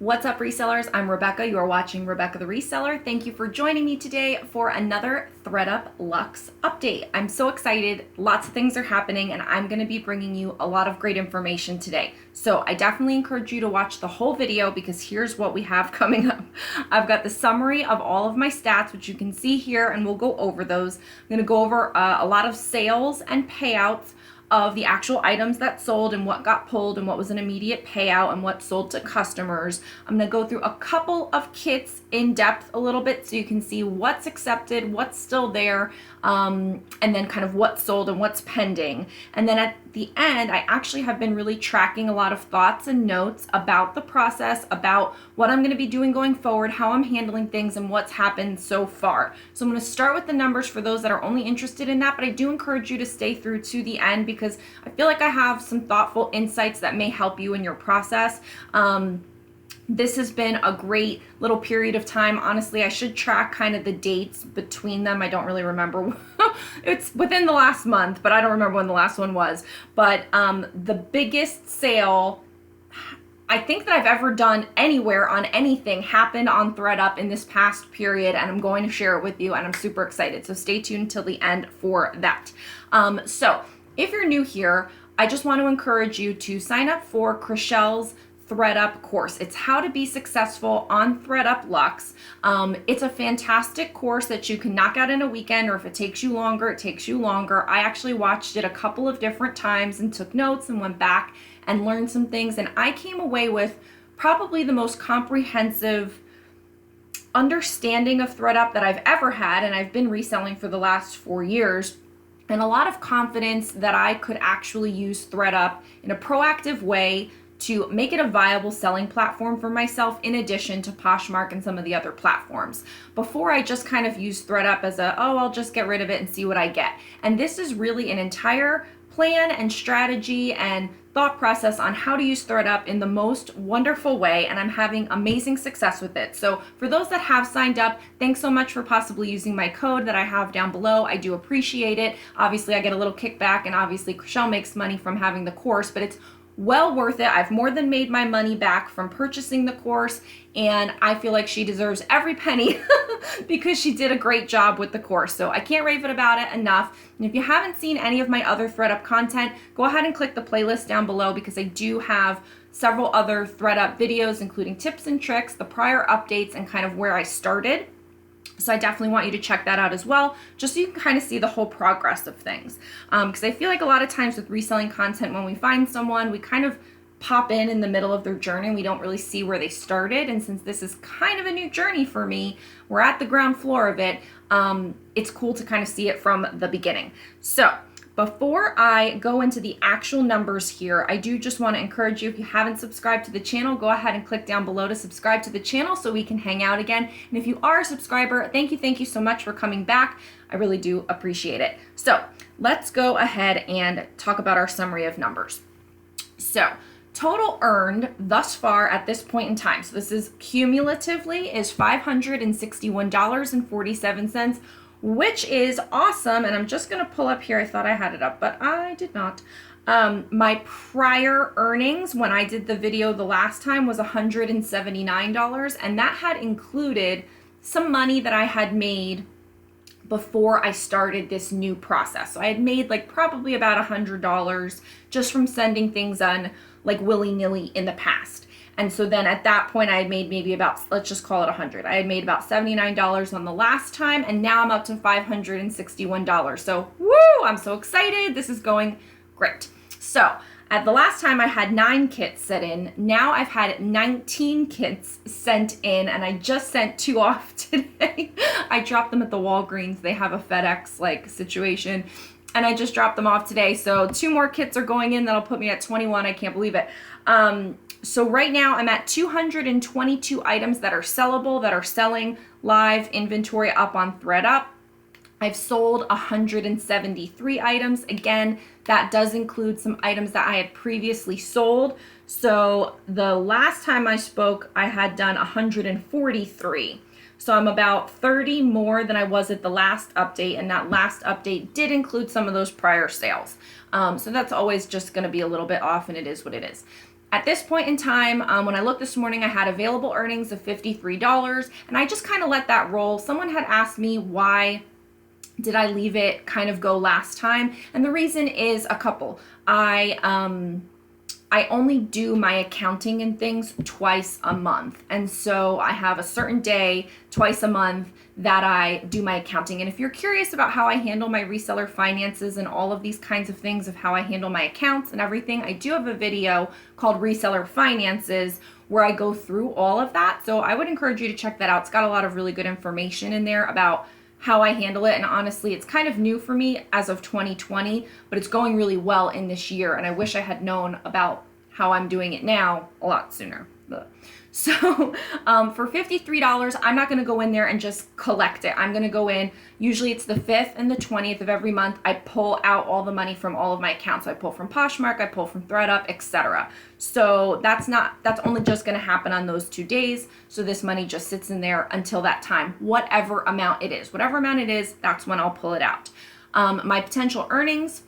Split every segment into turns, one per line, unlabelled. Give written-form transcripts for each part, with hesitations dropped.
What's up, resellers? I'm Rebecca. You are watching Rebecca the Reseller. Thank you for joining me today for another THREDUP Luxe update. I'm so excited. Lots of things are happening, and I'm going to be bringing you a lot of great information today. So I definitely encourage you to watch the whole video because here's what we have coming up. I've got the summary of all of my stats, which you can see here, and we'll go over those. I'm going to go over a lot of sales and payouts of the actual items that sold and what got pulled and what was an immediate payout and what sold to customers. I'm going to go through a couple of kits in depth a little bit so you can see what's accepted, what's still there, and then kind of what's sold and what's pending. And then at the end, I actually have been really tracking a lot of thoughts and notes about the process, about what I'm going to be doing going forward, how I'm handling things, and what's happened so far. So I'm going to start with the numbers for those that are only interested in that, but I do encourage you to stay through to the end because I feel like I have some thoughtful insights that may help you in your process. This has been a great little period of time. Honestly, I should track kind of the dates between them. I don't really remember. It's within the last month, but I don't remember when the last one was. But the biggest sale I think that I've ever done anywhere on anything happened on THREDUP in this past period, and I'm going to share it with you, and I'm super excited. So stay tuned till the end for that. So if you're new here, I just want to encourage you to sign up for Chrishelle's THREDUP course. It's how to be successful on THREDUP Luxe. It's a fantastic course that you can knock out in a weekend, or if it takes you longer, it takes you longer. I actually watched it a couple of different times and took notes and went back and learned some things, and I came away with probably the most comprehensive understanding of THREDUP that I've ever had, and I've been reselling for the last 4 years. And a lot of confidence that I could actually use THREDUP in a proactive way to make it a viable selling platform for myself in addition to Poshmark and some of the other platforms. Before I just kind of used THREDUP as I'll just get rid of it and see what I get. And this is really an entire plan and strategy and thought process on how to use THREDUP in the most wonderful way, and I'm having amazing success with it. So for those that have signed up, thanks so much for possibly using my code that I have down below. I do appreciate it. Obviously, I get a little kickback, and obviously Chrishelle makes money from having the course, but it's well worth it. I've more than made my money back from purchasing the course, and I feel like she deserves every penny because she did a great job with the course. So I can't rave it about it enough. And if you haven't seen any of my other THREDUP content, go ahead and click the playlist down below because I do have several other THREDUP videos, including tips and tricks, the prior updates, and kind of where I started. So I definitely want you to check that out as well, just so you can kind of see the whole progress of things. Because I feel like a lot of times with reselling content, when we find someone, we kind of pop in the middle of their journey and we don't really see where they started. And since this is kind of a new journey for me, we're at the ground floor of it, it's cool to kind of see it from the beginning. So before I go into the actual numbers here, I do just want to encourage you, if you haven't subscribed to the channel, go ahead and click down below to subscribe to the channel so we can hang out again. And if you are a subscriber, thank you so much for coming back. I really do appreciate it. So let's go ahead and talk about our summary of numbers. So total earned thus far at this point in time, so this is cumulatively, is $561.47, which is awesome. And I'm just going to pull up here. I thought I had it up, but I did not. My prior earnings when I did the video the last time was $179, and that had included some money that I had made before I started this new process. So I had made like probably about $100 just from sending things on like willy-nilly in the past. And so then at that point I had made maybe about, let's just call it 100. I had made about $79 on the last time, and now I'm up to $561. So woo, I'm so excited. This is going great. So at the last time I had 9 kits sent in. Now I've had 19 kits sent in, and I just sent 2 off today. I dropped them at the Walgreens. They have a FedEx like situation, and I just dropped them off today. So 2 more kits are going in. That'll put me at 21. I can't believe it. So right now I'm at 222 items that are sellable, that are selling live inventory up on THREDUP. I've sold 173 items. Again, that does include some items that I had previously sold. So the last time I spoke, I had done 143. So I'm about 30 more than I was at the last update, and that last update did include some of those prior sales. So that's always just going to be a little bit off, and it is what it is. at this point in time, when I looked this morning, I had available earnings of $53, and I just kind of let that roll. Someone had asked me why did I leave it kind of go last time, and the reason is a couple. I only do my accounting and things twice a month. And so I have a certain day twice a month that I do my accounting. And if you're curious about how I handle my reseller finances and all of these kinds of things of how I handle my accounts and everything, I do have a video called Reseller Finances where I go through all of that. So I would encourage you to check that out. It's got a lot of really good information in there about how I handle it. And honestly, it's kind of new for me as of 2020, but it's going really well in this year. And I wish I had known about how I'm doing it now a lot sooner. So for $53, I'm not going to go in there and just collect it. I'm going to go in, usually it's the 5th and the 20th of every month. I pull out all the money from all of my accounts. I pull from Poshmark, I pull from ThreadUp, etc. So that's only just going to happen on those 2 days. So this money just sits in there until that time, whatever amount it is. Whatever amount it is, that's when I'll pull it out. My potential earnings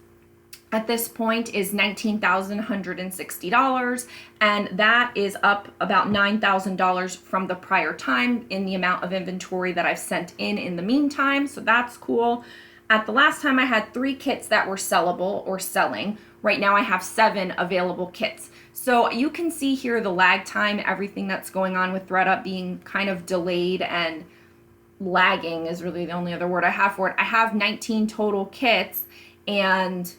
at this point is $19,160, and that is up about $9,000 from the prior time in the amount of inventory that I've sent in the meantime, so that's cool. At the last time I had 3 kits that were sellable or selling. Right now I have 7 available kits. So you can see here the lag time, everything that's going on with ThreadUp being kind of delayed and lagging is really the only other word I have for it. I have 19 total kits and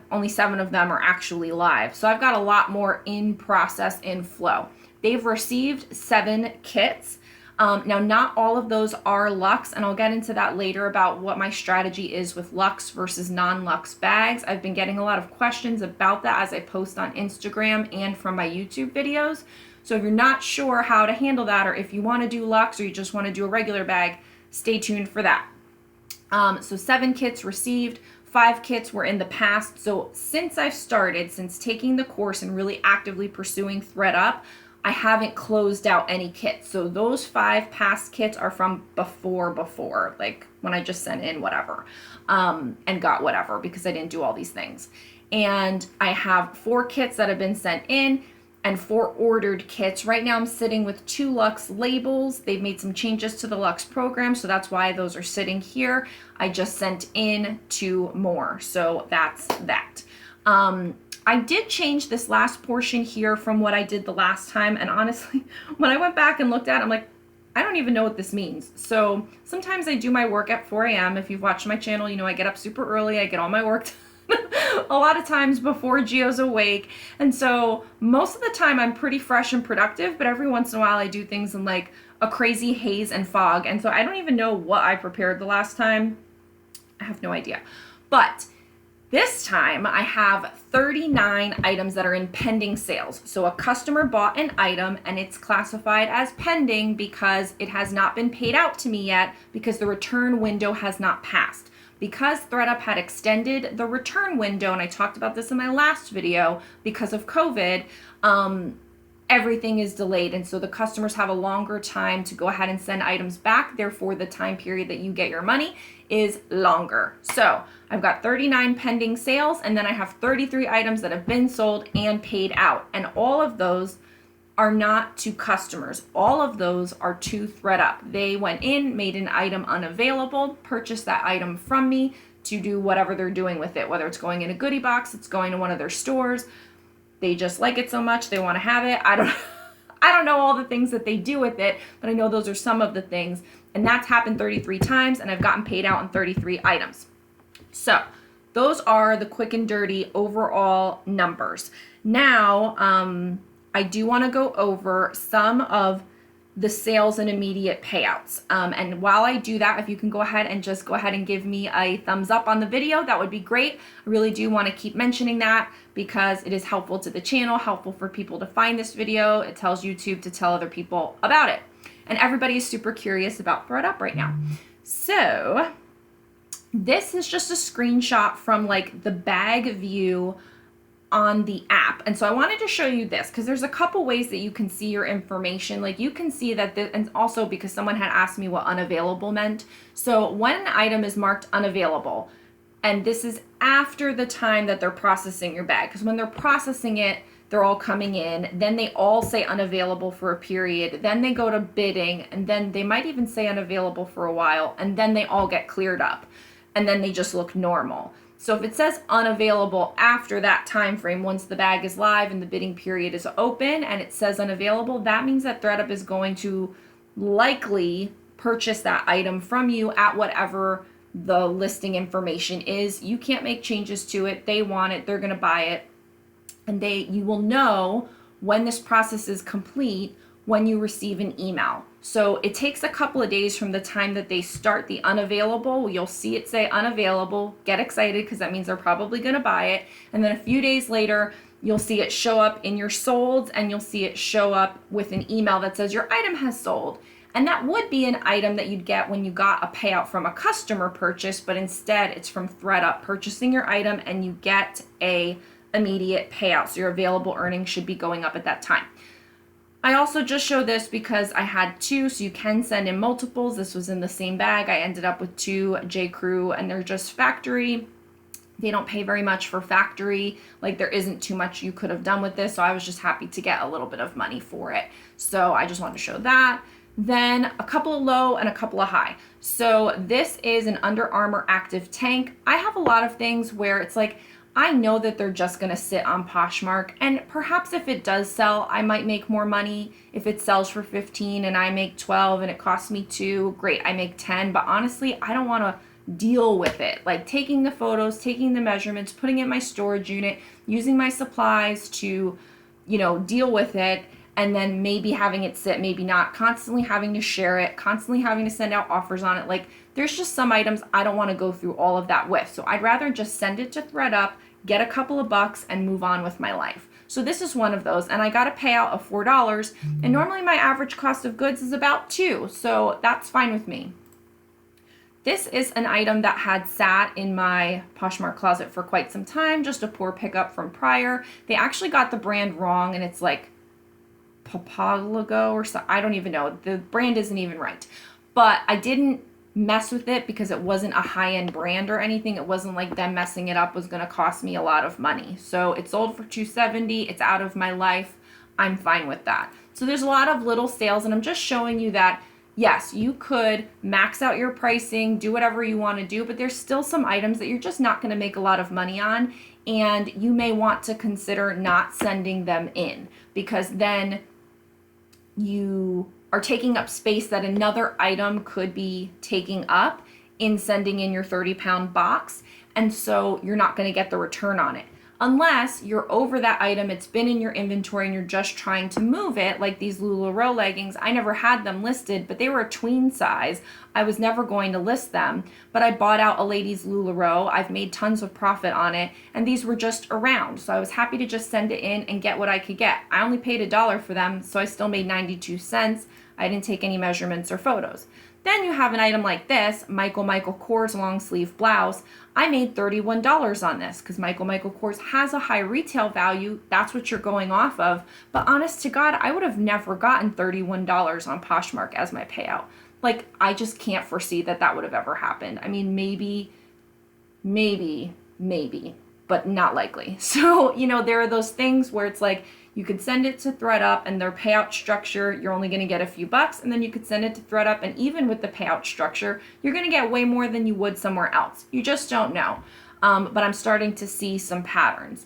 only 7 of them are actually live. So I've got a lot more in process, in flow. They've received 7 kits. Now, not all of those are Luxe, and I'll get into that later about what my strategy is with Luxe versus non-Luxe bags. I've been getting a lot of questions about that as I post on Instagram and from my YouTube videos. So if you're not sure how to handle that, or if you want to do Luxe or you just want to do a regular bag, stay tuned for that. So 7 kits received. 5 kits were in the past. So since taking the course and really actively pursuing ThreadUp, I haven't closed out any kits. So those 5 past kits are from before, like when I just sent in whatever, and got whatever because I didn't do all these things. And I have 4 kits that have been sent in and 4 ordered kits. Right now I'm sitting with 2 Luxe labels. They've made some changes to the Luxe program, so that's why those are sitting here. I just sent in 2 more, so that's that. I did change this last portion here from what I did the last time, and honestly, when I went back and looked at it, I'm like, I don't even know what this means. So sometimes I do my work at 4 a.m. If you've watched my channel, you know I get up super early, I get all my work done. A lot of times before Gio's awake, and so most of the time I'm pretty fresh and productive, but every once in a while I do things in like a crazy haze and fog, and so I don't even know what I prepared the last time. I have no idea. But this time I have 39 items that are in pending sales. So a customer bought an item and it's classified as pending because it has not been paid out to me yet because the return window has not passed. Because ThreadUp had extended the return window, and I talked about this in my last video, because of COVID, everything is delayed. And so the customers have a longer time to go ahead and send items back. Therefore, the time period that you get your money is longer. So I've got 39 pending sales, and then I have 33 items that have been sold and paid out. And all of those are not to customers. All of those are to ThreadUp. They went in, made an item unavailable, purchased that item from me to do whatever they're doing with it, whether it's going in a goodie box, it's going to one of their stores. They just like it so much, they want to have it. I don't know all the things that they do with it, but I know those are some of the things. And that's happened 33 times, and I've gotten paid out on 33 items. So those are the quick and dirty overall numbers. Now, I do want to go over some of the sales and immediate payouts. And while I do that, if you can go ahead and give me a thumbs up on the video, that would be great. I really do want to keep mentioning that because it is helpful to the channel, helpful for people to find this video. It tells YouTube to tell other people about it. And everybody is super curious about ThreadUp right now. So this is just a screenshot from like the bag view on the app. And so I wanted to show you this because there's a couple ways that you can see your information. Like you can see that, and also because someone had asked me what unavailable meant. So when an item is marked unavailable, and this is after the time that they're processing your bag, because when they're processing it, they're all coming in, then they all say unavailable for a period, then they go to bidding, and then they might even say unavailable for a while, and then they all get cleared up, and then they just look normal. So if it says unavailable after that time frame, once the bag is live and the bidding period is open and it says unavailable, that means that THREDUP is going to likely purchase that item from you at whatever the listing information is. You can't make changes to it. They want it, they're going to buy it, and you will know when this process is complete when you receive an email. So it takes a couple of days from the time that they start the unavailable. You'll see it say unavailable, get excited because that means they're probably going to buy it. And then a few days later, you'll see it show up in your solds, and you'll see it show up with an email that says your item has sold. And that would be an item that you'd get when you got a payout from a customer purchase, but instead it's from THREDUP purchasing your item, and you get a immediate payout. So your available earnings should be going up at that time. I also just show this because I had two, so you can send in multiples. This was in the same bag. I ended up with two J. Crew, and they're just factory. They don't pay very much for factory. Like, there isn't too much you could have done with this, so I was just happy to get a little bit of money for it. So I just wanted to show that. Then a couple of low and a couple of high. So this is an Under Armour active tank. I have a lot of things where it's like, I know that they're just going to sit on Poshmark, and perhaps if it does sell, I might make more money. If it sells for 15 and I make 12 and it costs me 2, great, I make 10. But honestly, I don't want to deal with it. Like taking the photos, taking the measurements, putting it in my storage unit, using my supplies to, deal with it, and then maybe having it sit, maybe not, constantly having to share it, constantly having to send out offers on it. Like, there's just some items I don't want to go through all of that with. So I'd rather just send it to THREDUP, get a couple of bucks, and move on with my life. So this is one of those, and I got a payout of $4, and normally my average cost of goods is about $2, so that's fine with me. This is an item that had sat in my Poshmark closet for quite some time, just a poor pickup from prior. They actually got the brand wrong, and it's like Papalago or so, I don't even know. The brand isn't even right. But I didn't mess with it because it wasn't a high-end brand or anything. It wasn't like them messing it up was going to cost me a lot of money. So it sold for $270. It's out of my life. I'm fine with that. So there's a lot of little sales, and I'm just showing you that, yes, you could max out your pricing, do whatever you want to do, but there's still some items that you're just not going to make a lot of money on, and you may want to consider not sending them in, because then you are taking up space that another item could be taking up in sending in your 30-pound box, and so you're not going to get the return on it. Unless you're over that item, it's been in your inventory, and you're just trying to move it, like these LuLaRoe leggings. I never had them listed, but they were a tween size. I was never going to list them, but I bought out a lady's LuLaRoe. I've made tons of profit on it, and these were just around, so I was happy to just send it in and get what I could get. I only paid $1 for them, so I still made 92 cents. I didn't take any measurements or photos. Then you have an item like this, Michael Kors long sleeve blouse. I made $31 on this because Michael Kors has a high retail value. That's what you're going off of. But honest to God, I would have never gotten $31 on Poshmark as my payout. Like, I just can't foresee that would have ever happened. I mean, maybe, but not likely. So, there are those things where it's like, you could send it to THREDUP, and their payout structure, you're only going to get a few bucks, and then you could send it to THREDUP, and even with the payout structure, you're going to get way more than you would somewhere else. You just don't know. But I'm starting to see some patterns.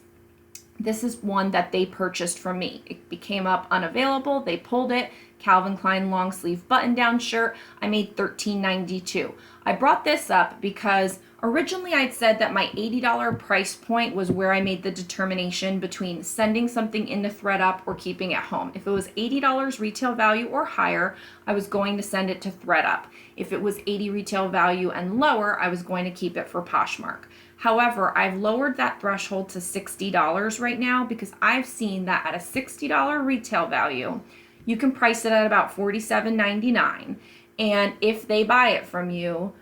This is one that they purchased from me. It became up unavailable. They pulled it. Calvin Klein long sleeve button down shirt. I made $13.92. I brought this up because originally I'd said that my $80 price point was where I made the determination between sending something into THREDUP or keeping it home. If it was $80 retail value or higher, I was going to send it to THREDUP. If it was $80 retail value and lower, I was going to keep it for Poshmark. However, I've lowered that threshold to $60 right now because I've seen that at a $60 retail value, you can price it at about $47.99. And if they buy it from you,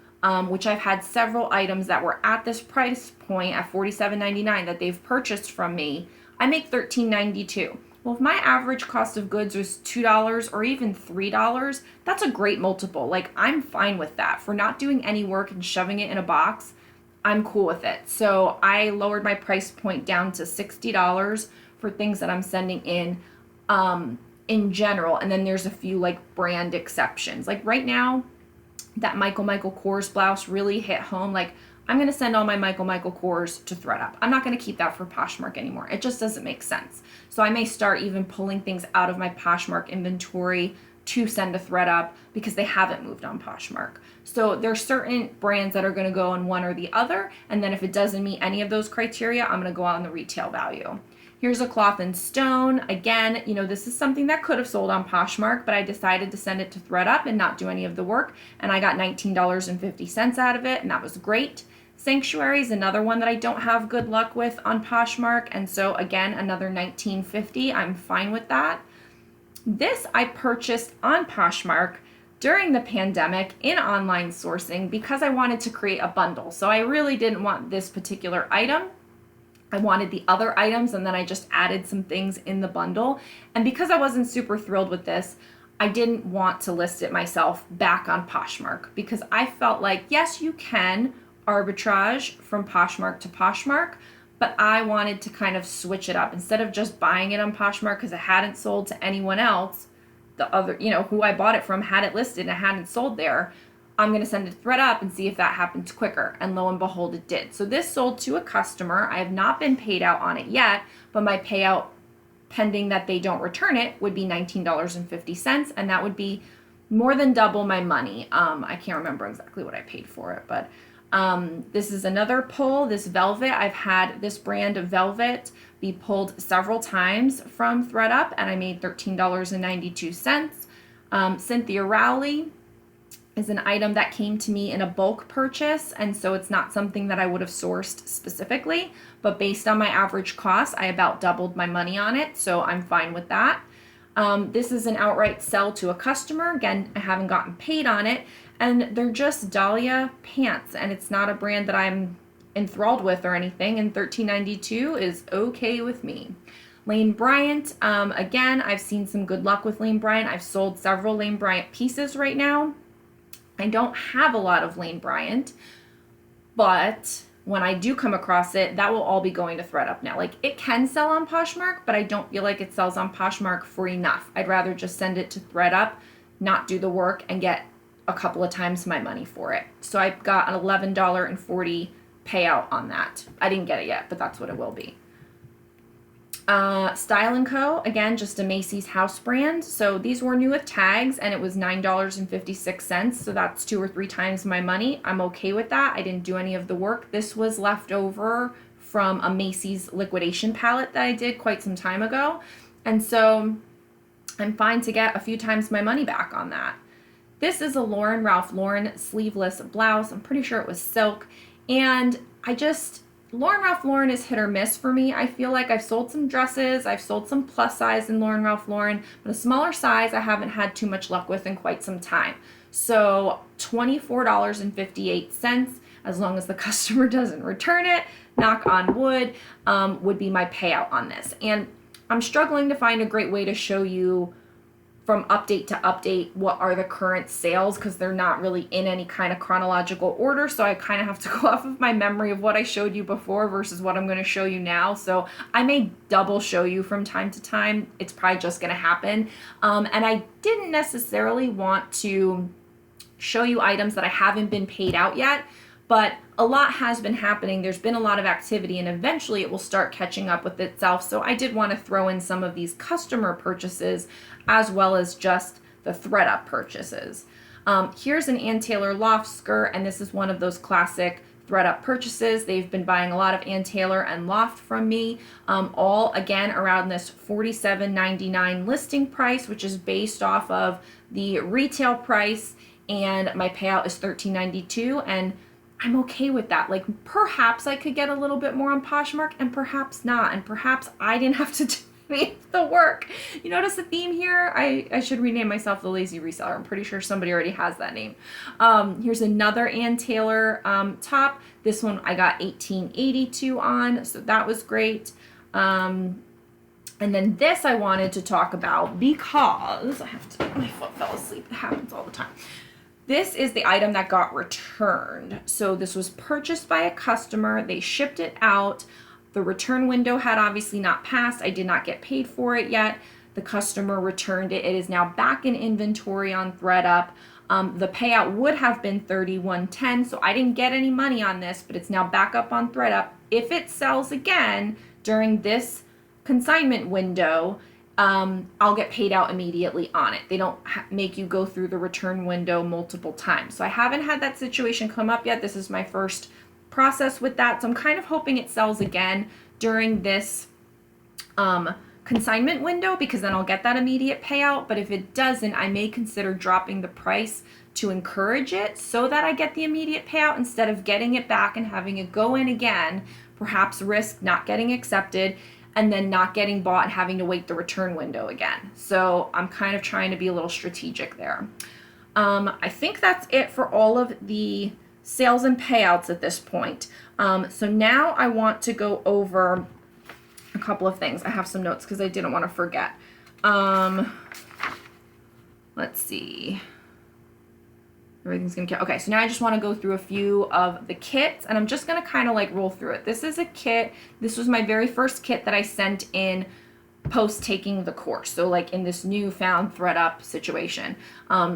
which I've had several items that were at this price point at $47.99 that they've purchased from me, I make $13.92. Well, if my average cost of goods was $2 or even $3, that's a great multiple. Like, I'm fine with that. For not doing any work and shoving it in a box, I'm cool with it. So I lowered my price point down to $60 for things that I'm sending in general. And then there's a few like brand exceptions. Like right now, that Michael Kors blouse really hit home. Like, I'm going to send all my Michael Kors to THREDUP. I'm not going to keep that for Poshmark anymore. It just doesn't make sense. So I may start even pulling things out of my Poshmark inventory to send to THREDUP because they haven't moved on Poshmark. So there's certain brands that are going to go on one or the other. And then if it doesn't meet any of those criteria, I'm going to go on the retail value. Here's a cloth and stone. Again, you know, this is something that could have sold on Poshmark, but I decided to send it to THREDUP and not do any of the work. And I got $19.50 out of it, and that was great. Sanctuary is another one that I don't have good luck with on Poshmark. And so again, another $19.50. I'm fine with that. This I purchased on Poshmark during the pandemic in online sourcing because I wanted to create a bundle. So I really didn't want this particular item. I wanted the other items, and then I just added some things in the bundle. And because I wasn't super thrilled with this, I didn't want to list it myself back on Poshmark because I felt like, yes, you can arbitrage from Poshmark to Poshmark, but I wanted to kind of switch it up. Instead of just buying it on Poshmark because it hadn't sold to anyone else, the other, you know, who I bought it from had it listed and it hadn't sold there, I'm going to send it to THREDUP and see if that happens quicker. And lo and behold, it did. So this sold to a customer. I have not been paid out on it yet, but my payout pending that they don't return it would be $19.50. And that would be more than double my money. I can't remember exactly what I paid for it, but this is another pull. This velvet, I've had this brand of velvet be pulled several times from THREDUP, and I made $13.92. Cynthia Rowley is an item that came to me in a bulk purchase, and so it's not something that I would have sourced specifically, but based on my average cost, I about doubled my money on it, so I'm fine with that. This is an outright sell to a customer. Again, I haven't gotten paid on it, and they're just Dahlia pants, and it's not a brand that I'm enthralled with or anything, and $13.92 is okay with me. Lane Bryant, again, I've seen some good luck with Lane Bryant. I've sold several Lane Bryant pieces right now. I don't have a lot of Lane Bryant, but when I do come across it, that will all be going to THREDUP now. Like, it can sell on Poshmark, but I don't feel like it sells on Poshmark for enough. I'd rather just send it to THREDUP, not do the work, and get a couple of times my money for it. So I got an $11.40 payout on that. I didn't get it yet, but that's what it will be. Style & Co., again, just a Macy's house brand. So these were new with tags, and it was $9.56. So that's 2 or 3 times my money. I'm okay with that. I didn't do any of the work. This was left over from a Macy's liquidation palette that I did quite some time ago. And so I'm fine to get a few times my money back on that. This is a Ralph Lauren sleeveless blouse. I'm pretty sure it was silk. And Ralph Lauren is hit or miss for me. I feel like I've sold some dresses, I've sold some plus size in Ralph Lauren, but a smaller size I haven't had too much luck with in quite some time. So $24.58, as long as the customer doesn't return it, knock on wood, would be my payout on this. And I'm struggling to find a great way to show you from update to update what are the current sales, because they're not really in any kind of chronological order. So I kind of have to go off of my memory of what I showed you before versus what I'm going to show you now. So I may double show you from time to time. It's probably just going to happen. And I didn't necessarily want to show you items that I haven't been paid out yet, but a lot has been happening. There's been a lot of activity, and eventually it will start catching up with itself. So I did want to throw in some of these customer purchases as well as just the THREDUP purchases. Here's an Ann Taylor loft skirt, and this is one of those classic THREDUP purchases. They've been buying a lot of Ann Taylor and loft from me, all again around this $47.99 listing price, which is based off of the retail price, and my payout is $13.92, and I'm okay with that. Like, perhaps I could get a little bit more on Poshmark, and perhaps not, and perhaps I didn't have to do the work. You notice the theme here? I should rename myself the Lazy Reseller. I'm pretty sure somebody already has that name. Here's another Ann Taylor top. This one I got $18.82 on, so that was great. And then this I wanted to talk about because my foot fell asleep. It happens all the time. This is the item that got returned. So this was purchased by a customer. They shipped it out. The return window had obviously not passed. I did not get paid for it yet. The customer returned it. It is now back in inventory on ThreadUp. The payout would have been $31.10, so I didn't get any money on this, but it's now back up on ThreadUp. If it sells again during this consignment window, I'll get paid out immediately on it. They don't make you go through the return window multiple times. So I haven't had that situation come up yet. This is my first process with that. So I'm kind of hoping it sells again during this consignment window, because then I'll get that immediate payout. But if it doesn't, I may consider dropping the price to encourage it so that I get the immediate payout instead of getting it back and having it go in again, perhaps risk not getting accepted and then not getting bought and having to wait the return window again. So I'm kind of trying to be a little strategic there. I think that's it for all of the sales and payouts at this point. So now I want to go over a couple of things. I have some notes because I didn't want to forget. Let's see. Everything's gonna count. Okay, so now I just want to go through a few of the kits, and I'm just gonna kind of like roll through it. This is a kit. This was my very first kit that I sent in post taking the course. So like in this newfound ThreadUp situation.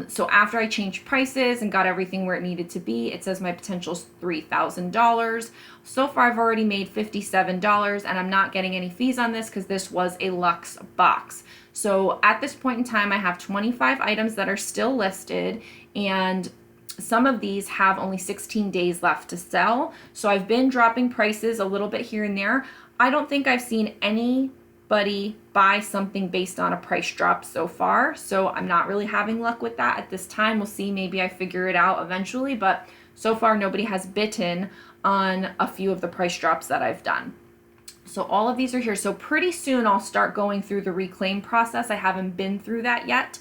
So after I changed prices and got everything where it needed to be, it says my potential is $3,000. So far I've already made $57, and I'm not getting any fees on this because this was a Luxe box. So at this point in time, I have 25 items that are still listed, and some of these have only 16 days left to sell. So I've been dropping prices a little bit here and there. I don't think I've seen anybody buy something based on a price drop so far. So I'm not really having luck with that at this time. We'll see. Maybe I figure it out eventually, but so far nobody has bitten on a few of the price drops that I've done. So all of these are here. So pretty soon I'll start going through the reclaim process. I haven't been through that yet.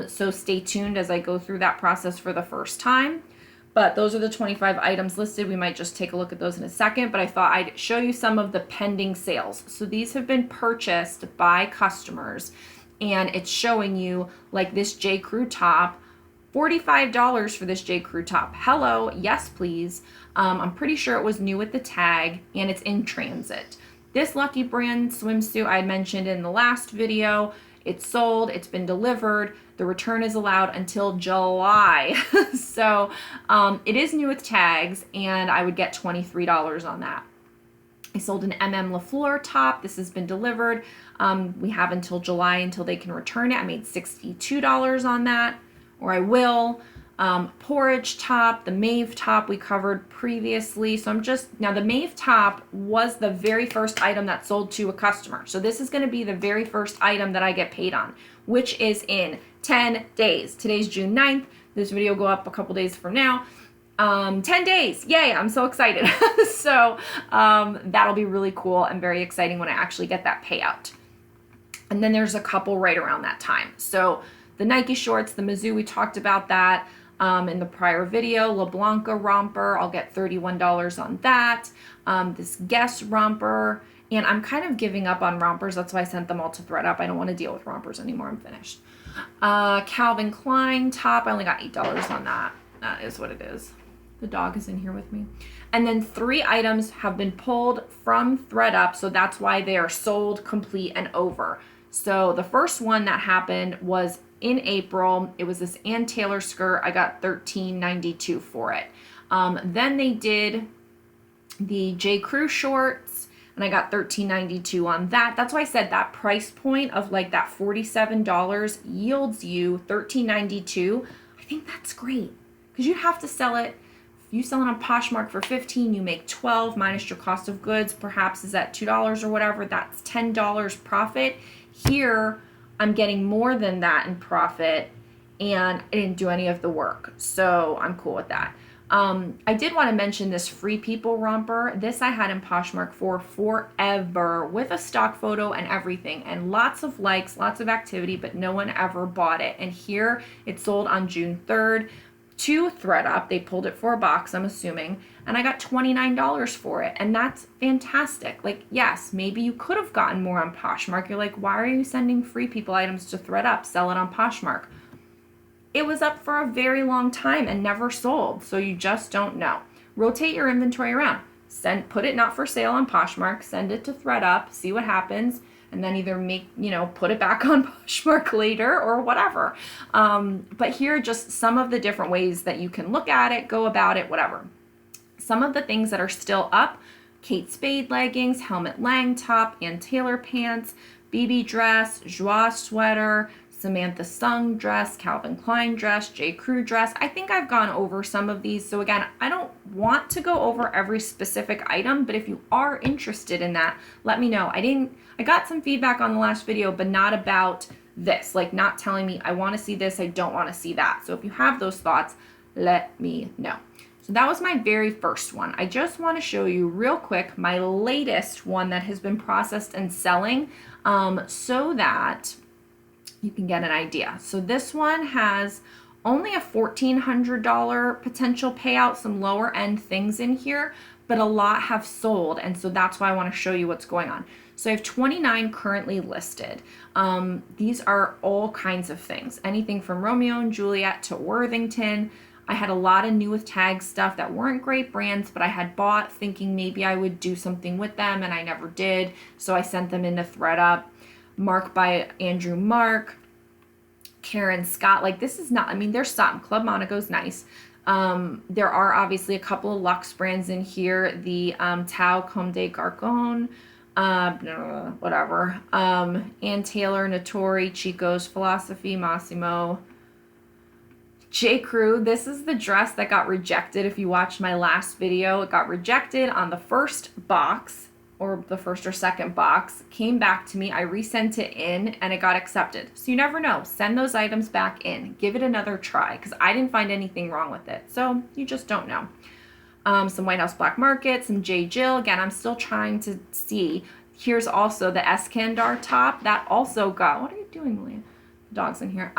So stay tuned as I go through that process for the first time. But those are the 25 items listed. We might just take a look at those in a second, but I thought I'd show you some of the pending sales. So these have been purchased by customers, and it's showing you like this J. Crew top, $45 for this J. Crew top. Hello, yes please. I'm pretty sure it was new with the tag, and it's in transit. This Lucky Brand swimsuit I mentioned in the last video, it's sold, it's been delivered. The return is allowed until July. So it is new with tags, and I would get $23 on that. I sold an LaFleur top. This has been delivered. We have until July until they can return it. I made $62 on that, or I will. Porridge top, the Maeve top we covered previously. So now the Maeve top was the very first item that sold to a customer. So this is going to be the very first item that I get paid on, which is in 10 days. Today's June 9th. This video will go up a couple days from now. 10 days. Yay, I'm so excited. So that'll be really cool and very exciting when I actually get that payout. And then there's a couple right around that time. So the Nike shorts, the Mizzou, we talked about that in the prior video. La Blanca romper, I'll get $31 on that. This Guess romper, and I'm kind of giving up on rompers. That's why I sent them all to ThreadUp. I don't want to deal with rompers anymore. I'm finished. Calvin Klein top, I only got $8 on that. That is what it is. The dog is in here with me. And then 3 items have been pulled from ThreadUp, so that's why they are sold, complete, and over. So the first one that happened was in April. It was this Ann Taylor skirt. I got $13.92 for it. Then they did the J. Crew shorts, and I got $13.92 on that. That's why I said that price point of like that $47 yields you $13.92. I think that's great because you have to sell it. If you sell it on Poshmark for $15, you make $12 minus your cost of goods, perhaps is at $2 or whatever. That's $10 profit. Here, I'm getting more than that in profit, and I didn't do any of the work, so I'm cool with that. I did want to mention this Free People romper. This I had in Poshmark for forever with a stock photo and everything, and lots of likes, lots of activity, but no one ever bought it. And here it sold on June 3rd to ThreadUp. They pulled it for a box, I'm assuming, and I got $29 for it, and that's fantastic. Like, yes, maybe you could have gotten more on Poshmark. You're like, why are you sending Free People items to ThreadUp? Sell it on Poshmark. It was up for a very long time and never sold, so you just don't know. Rotate your inventory around. put it not for sale on Poshmark, send it to ThreadUp, see what happens, and then either put it back on Poshmark later or whatever. But here are just some of the different ways that you can look at it, go about it, whatever. Some of the things that are still up: Kate Spade leggings, Helmut Lang top, Ann Taylor pants, BB dress, Joie sweater, Samantha Sung dress, Calvin Klein dress, J. Crew dress. I think I've gone over some of these. So again, I don't want to go over every specific item, but if you are interested in that, let me know. I got some feedback on the last video, but not about this, like not telling me I want to see this, I don't want to see that. So if you have those thoughts, let me know. So that was my very first one. I just want to show you real quick my latest one that has been processed and selling, so that you can get an idea. So this one has only a $1,400 potential payout, some lower end things in here, but a lot have sold. And so that's why I want to show you what's going on. So I have 29 currently listed. These are all kinds of things, anything from Romeo and Juliet to Worthington. I had a lot of new with tag stuff that weren't great brands, but I had bought thinking maybe I would do something with them, and I never did. So I sent them into ThreadUp. Mark by Andrew Mark, Karen Scott. Like, this is not, I mean, there's some. Club Monaco's nice. There are obviously a couple of luxe brands in here. The Tau Comme des Garçons, whatever. Ann Taylor, Notori, Chico's, Philosophy, Massimo, J. Crew. This is the dress that got rejected. If you watched my last video, it got rejected on the first box, or the first or second box, came back to me. I resent it in and it got accepted. So you never know. Send those items back in. Give it another try, because I didn't find anything wrong with it. So you just don't know. Some White House Black Market, some J. Jill. Again, I'm still trying to see. Here's also the Eskandar top. That also got, what are you doing, Malia? The dog's in here.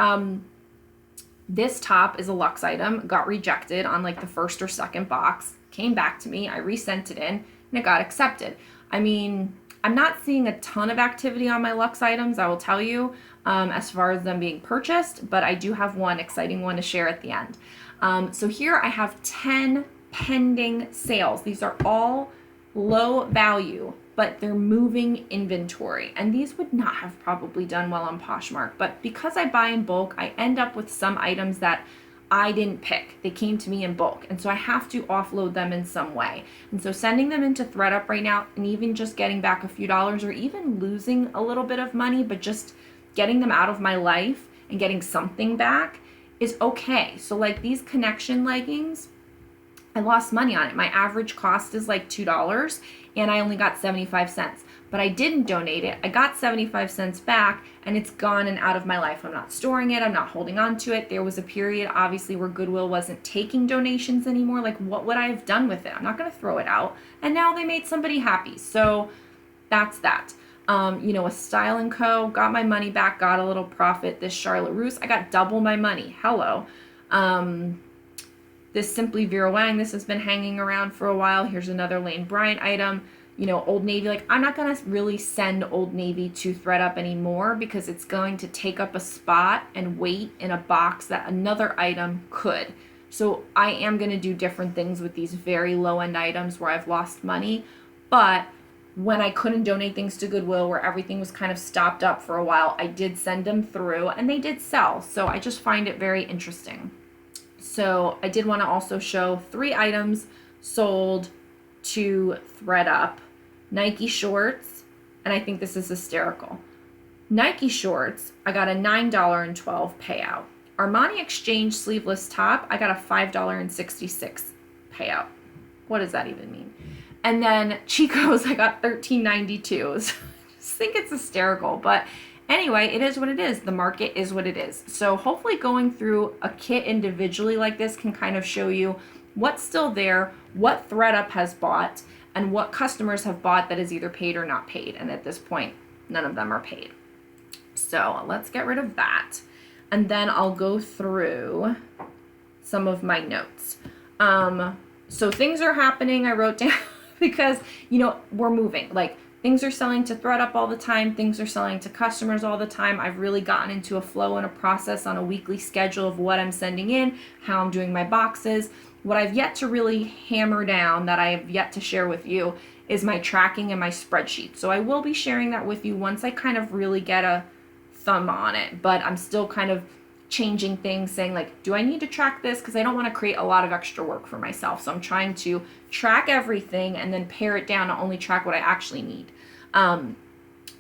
This top is a luxe item, got rejected on like the first or second box, came back to me. I resent it in and it got accepted. I mean, I'm not seeing a ton of activity on my luxe items, I will tell you, as far as them being purchased, but I do have one exciting one to share at the end. So here I have 10 pending sales. These are all low value, but they're moving inventory. And these would not have probably done well on Poshmark, but because I buy in bulk, I end up with some items that I didn't pick. They came to me in bulk. And so I have to offload them in some way. And so sending them into ThreadUp right now, and even just getting back a few dollars, or even losing a little bit of money, but just getting them out of my life and getting something back is okay. So like these Connection leggings, I lost money on it. My average cost is like $2 and I only got 75 cents. But I didn't donate it. I got 75 cents back and it's gone and out of my life. I'm not storing it. I'm not holding on to it. There was a period, obviously, where Goodwill wasn't taking donations anymore. Like, what would I have done with it? I'm not going to throw it out. And now they made somebody happy. So that's that. A Style & Co. got my money back, got a little profit. This Charlotte Russe, I got double my money. Hello. This Simply Vera Wang, this has been hanging around for a while. Here's another Lane Bryant item. Old Navy, like I'm not going to really send Old Navy to ThreadUp anymore because it's going to take up a spot and weight in a box that another item could. So I am going to do different things with these very low end items where I've lost money. But when I couldn't donate things to Goodwill, where everything was kind of stopped up for a while, I did send them through and they did sell. So I just find it very interesting. So I did want to also show 3 items sold to ThreadUp. Nike shorts, and I think this is hysterical. Nike shorts, I got a $9.12 payout. Armani Exchange sleeveless top, I got a $5.66 payout. What does that even mean? And then Chico's, I got $13.92. So I just think it's hysterical, but anyway, it is what it is. The market is what it is. So hopefully going through a kit individually like this can kind of show you what's still there, what ThreadUp has bought, and what customers have bought that is either paid or not paid. And at this point, none of them are paid. So let's get rid of that. And then I'll go through some of my notes. So things are happening, I wrote down, because, we're moving. Like, things are selling to ThreadUp all the time. Things are selling to customers all the time. I've really gotten into a flow and a process on a weekly schedule of what I'm sending in, how I'm doing my boxes. What I've yet to really hammer down, that I have yet to share with you, is my tracking and my spreadsheet. So I will be sharing that with you once I kind of really get a thumb on it, but I'm still kind of changing things, saying like, do I need to track this? Because I don't want to create a lot of extra work for myself. So I'm trying to track everything and then pare it down to only track what I actually need.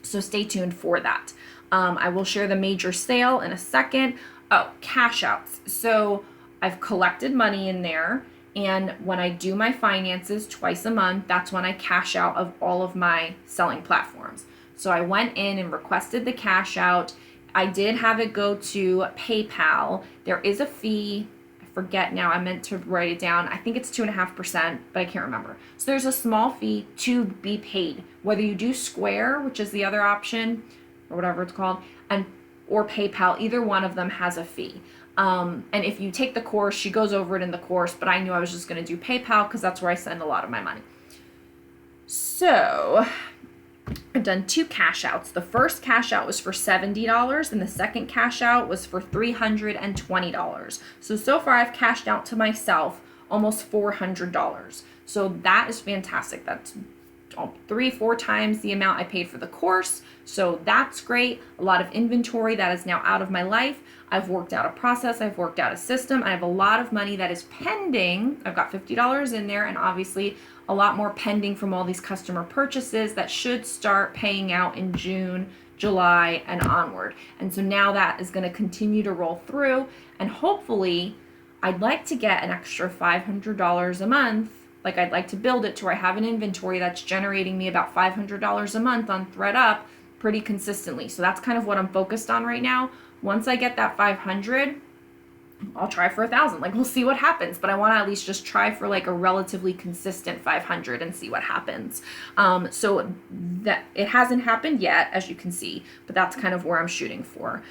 So stay tuned for that. I will share the major sale in a second. Oh, cash outs. So I've collected money in there, and when I do my finances twice a month, that's when I cash out of all of my selling platforms. So I went in and requested the cash out. I did have it go to PayPal. There is a fee. I forget now. I meant to write it down. I think it's 2.5%, but I can't remember. So there's a small fee to be paid, whether you do Square, which is the other option, or whatever it's called, or PayPal. Either one of them has a fee. And if you take the course, she goes over it in the course, but I knew I was just going to do PayPal because that's where I send a lot of my money. So I've done 2 cash outs. The first cash out was for $70, and the second cash out was for $320. So far I've cashed out to myself almost $400. So that is fantastic. That's 3-4 times the amount I paid for the course. So that's great. A lot of inventory that is now out of my life. I've worked out a process. I've worked out a system. I have a lot of money that is pending. I've got $50 in there, and obviously a lot more pending from all these customer purchases that should start paying out in June, July, and onward. And so now that is going to continue to roll through, and hopefully I'd like to get an extra $500 a month. Like, I'd like to build it to where I have an inventory that's generating me about $500 a month on ThreadUp pretty consistently. So that's kind of what I'm focused on right now. Once I get that 500, I'll try for 1,000. Like, we'll see what happens, but I want to at least just try for like a relatively consistent 500 and see what happens. So that it hasn't happened yet, as you can see, but that's kind of where I'm shooting for.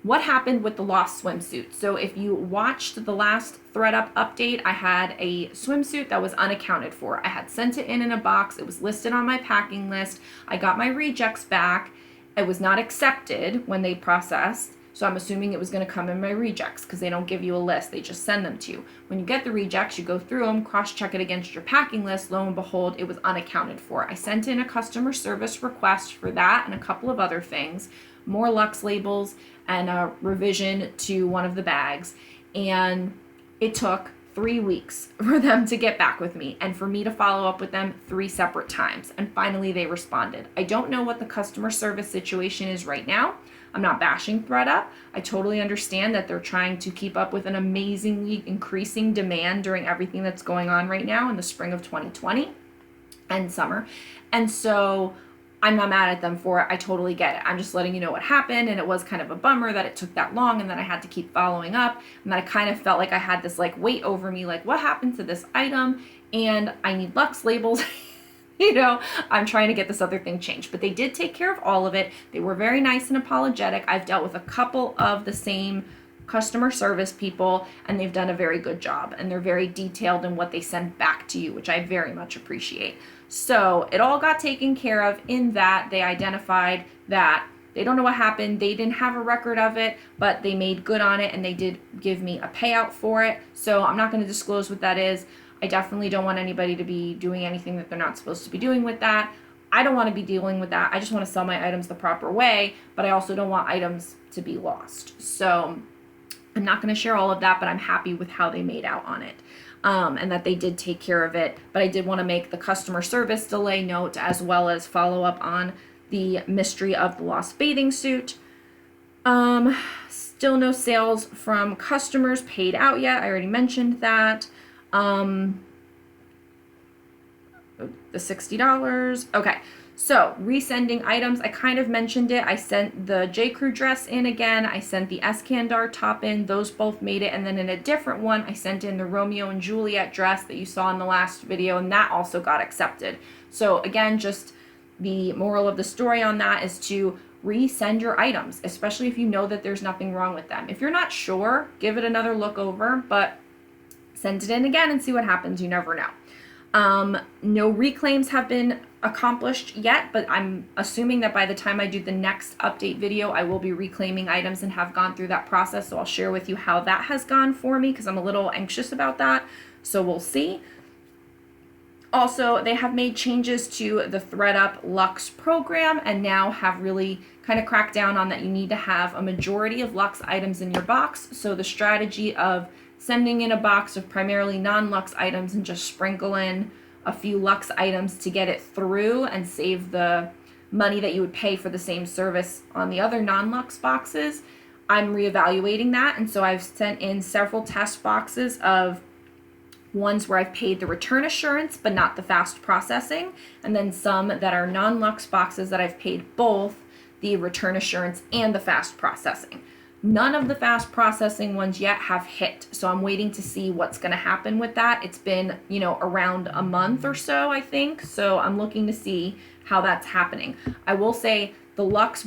What happened with the Lost Swimsuit? So if you watched the last ThreadUp update, I had a swimsuit that was unaccounted for. I had sent it in a box. It was listed on my packing list. I got my rejects back. It was not accepted when they processed. So I'm assuming it was going to come in my rejects because they don't give you a list. They just send them to you. When you get the rejects, you go through them, cross-check it against your packing list. Lo and behold, it was unaccounted for. I sent in a customer service request for that and a couple of other things, more Lux labels and a revision to one of the bags. And it took 3 weeks for them to get back with me and for me to follow up with them 3 separate times. And finally they responded. I don't know what the customer service situation is right now. I'm not bashing ThreadUp. I totally understand that they're trying to keep up with an amazingly increasing demand during everything that's going on right now in the spring of 2020 and summer. And so I'm not mad at them for it. I totally get it. I'm just letting you know what happened, and it was kind of a bummer that it took that long and that I had to keep following up, and that I kind of felt like I had this like weight over me, like what happened to this item, and I need Lux labels. You know, I'm trying to get this other thing changed, but they did take care of all of it. They were very nice and apologetic. I've dealt with a couple of the same customer service people, and they've done a very good job, and they're very detailed in what they send back to you, which I very much appreciate. So it all got taken care of in that they identified that they don't know what happened. They didn't have a record of it, but they made good on it, and they did give me a payout for it. So I'm not going to disclose what that is. I definitely don't want anybody to be doing anything that they're not supposed to be doing with that. I don't want to be dealing with that. I just want to sell my items the proper way, but I also don't want items to be lost. So I'm not going to share all of that, but I'm happy with how they made out on it. And that they did take care of it. But I did want to make the customer service delay note as well as follow up on the mystery of the lost bathing suit. Still no sales from customers paid out yet. I already mentioned that. The $60. Okay. So resending items, I kind of mentioned it. I sent the J. Crew dress in again. I sent the Eskandar top in. Those both made it. And then in a different one, I sent in the Romeo and Juliet dress that you saw in the last video, and that also got accepted. So again, just the moral of the story on that is to resend your items, especially if you know that there's nothing wrong with them. If you're not sure, give it another look over, but send it in again and see what happens. You never know. No reclaims have been accomplished yet, but I'm assuming that by the time I do the next update video, I will be reclaiming items and have gone through that process. So I'll share with you how that has gone for me, because I'm a little anxious about that. So we'll see. Also, they have made changes to the THREDUP Luxe program and now have really kind of cracked down on that you need to have a majority of Luxe items in your box. So the strategy of sending in a box of primarily non-Luxe items and just sprinkle in a few Luxe items to get it through and save the money that you would pay for the same service on the other non-Luxe boxes, I'm reevaluating that. And so I've sent in several test boxes of ones where I've paid the return assurance but not the fast processing, and then some that are non-Luxe boxes that I've paid both the return assurance and the fast processing. None of the fast processing ones yet have hit, so I'm waiting to see what's going to happen with that. It's been, you know, around a month or so, I think, so I'm looking to see how that's happening. I will say the Luxe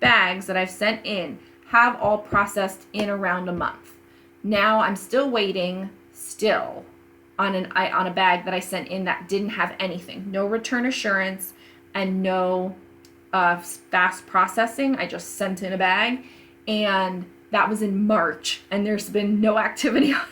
bags that I've sent in have all processed in around a month. Now I'm still waiting on a bag that I sent in that didn't have anything, no return assurance and no fast processing. I just sent in a bag, and that was in March, and there's been no activity on it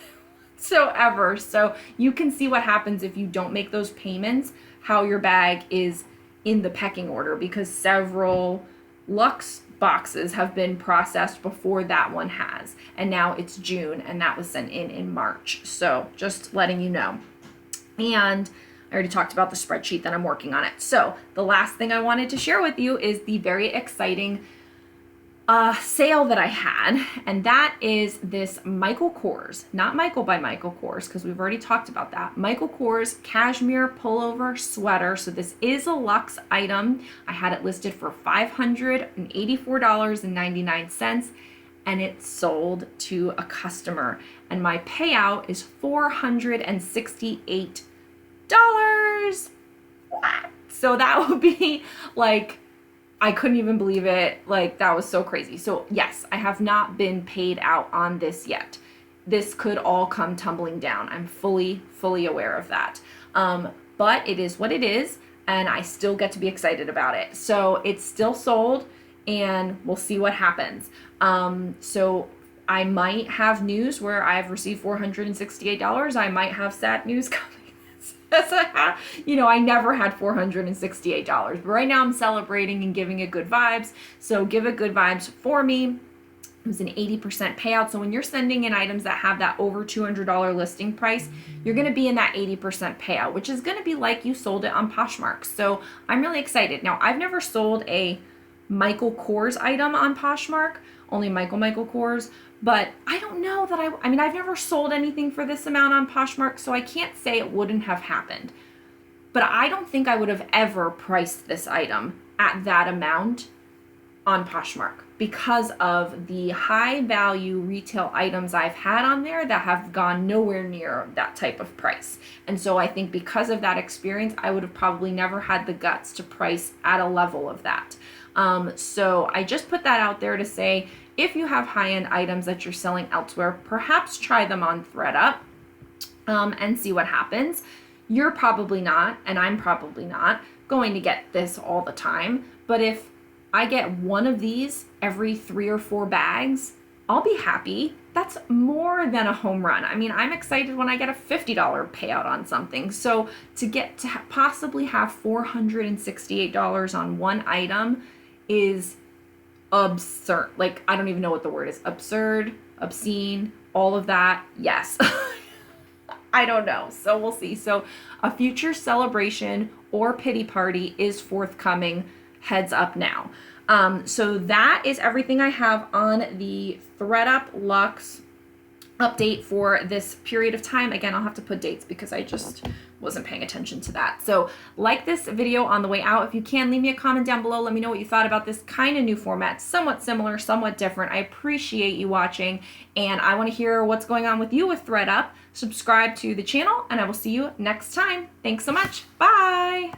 whatsoever. So you can see what happens if you don't make those payments, how your bag is in the pecking order, because several Luxe boxes have been processed before that one has, and now it's June and that was sent in March. So just letting you know. And I already talked about the spreadsheet that I'm working on it. So the last thing I wanted to share with you is the very exciting sale that I had, and that is this Michael Kors, not Michael by Michael Kors, because we've already talked about that. Michael Kors cashmere pullover sweater. So this is a Luxe item. I had it listed for $584.99, and it sold to a customer, and my payout is $468. What? So that would be like, I couldn't even believe it. Like, that was so crazy. So yes, I have not been paid out on this yet. This could all come tumbling down. I'm fully aware of that. But it is what it is, and I still get to be excited about it. So it's still sold, and we'll see what happens. So I might have news where I've received $468. I might have sad news coming. You know, I never had $468, but right now I'm celebrating and giving it good vibes. So give it good vibes for me. It was an 80% payout. So when you're sending in items that have that over $200 listing price, you're going to be in that 80% payout, which is going to be like you sold it on Poshmark. So I'm really excited. Now, I've never sold a Michael Kors item on Poshmark, only Michael Kors. But I don't know that I mean, I've never sold anything for this amount on Poshmark, so I can't say it wouldn't have happened. But I don't think I would have ever priced this item at that amount on Poshmark because of the high value retail items I've had on there that have gone nowhere near that type of price. And so I think because of that experience, I would have probably never had the guts to price at a level of that. So I just put that out there to say, if you have high-end items that you're selling elsewhere, perhaps try them on THREDUP and see what happens. You're probably not, and I'm probably not, going to get this all the time. But if I get one of these every 3 or 4 bags, I'll be happy. That's more than a home run. I mean, I'm excited when I get a $50 payout on something. So to get to possibly have $468 on one item is absurd. Like, I don't even know what the word is. Absurd, obscene, all of that. Yes. I don't know. So we'll see. So a future celebration or pity party is forthcoming. Heads up now. So that is everything I have on the THREDUP Luxe update for this period of time. Again, I'll have to put dates because I just wasn't paying attention to that. So like this video on the way out. If you can, leave me a comment down below. Let me know what you thought about this kind of new format. Somewhat similar, somewhat different. I appreciate you watching, and I want to hear what's going on with you with THREDUP. Subscribe to the channel, and I will see you next time. Thanks so much. Bye.